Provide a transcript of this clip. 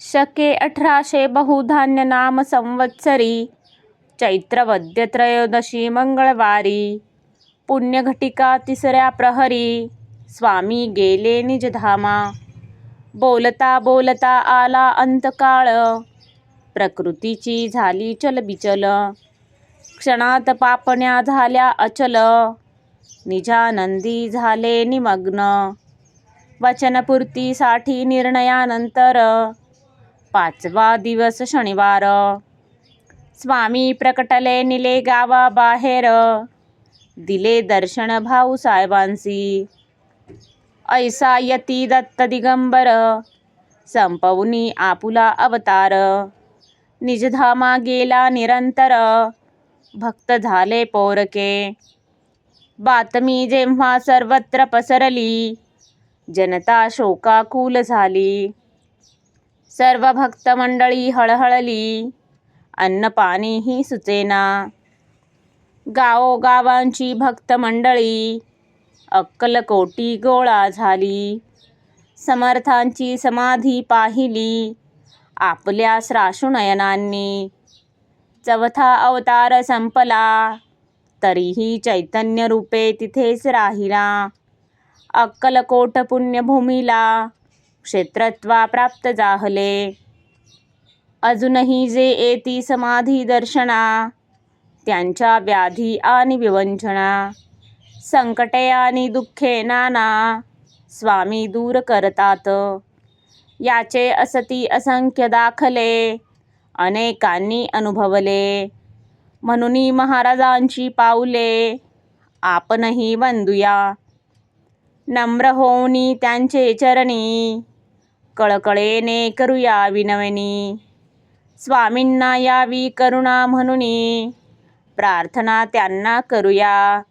शके 1800 बहुधान्य नाम संवत्सरी चैत्रवद्य त्रयोदशी मंगळवारी पुण्यघटिका तिसऱ्या प्रहरी स्वामी गेले निजधामा. बोलता बोलता आला अंतकाळ प्रकृतीची झाली चलबिचल. क्षणात पापण्या झाल्या अचल निजानंदी झाले निमग्न. वचनपूर्तीसाठी निर्णयानंतर 5वा दिवस शनिवार स्वामी प्रकटले निले गावाबाहेर. दिले दर्शन भाऊसाहेबांसी ऐसा यती दत्त दिगंबर संपवनी आपुला अवतार. निजधामा गेला निरंतर भक्त झाले पोरके. बातमी जेव्हा सर्वत्र पसरली जनता शोकाकुल झाली. सर्व भक्त मंडळी हळहळली अन्नपाणीही सुचेना. गावोगावांची भक्त मंडळी अक्कलकोटी गोळा झाली. समर्थांची समाधी पाहिली आपल्या श्राशुनयनांनी. चौथा अवतार संपला तरीही चैतन्य रूपे तिथेच राहिला. अक्कलकोट पुण्यभूमीला क्षेत्रत्वा प्राप्त जाहले. अजूनही जे येती समाधी दर्शना त्यांच्या व्याधी आणि विवंचना. संकटे आणि दुःखे नाना स्वामी दूर करतात. याचे असती असंख्य दाखले अनेकांनी अनुभवले. म्हणून महाराजांची पाऊले आपणही वंदूया. नम्र होऊनी त्यांचे चरणी कळकळेने करूया विनवणी. स्वामींना यावी करुणा म्हणून प्रार्थना त्यांना करूया.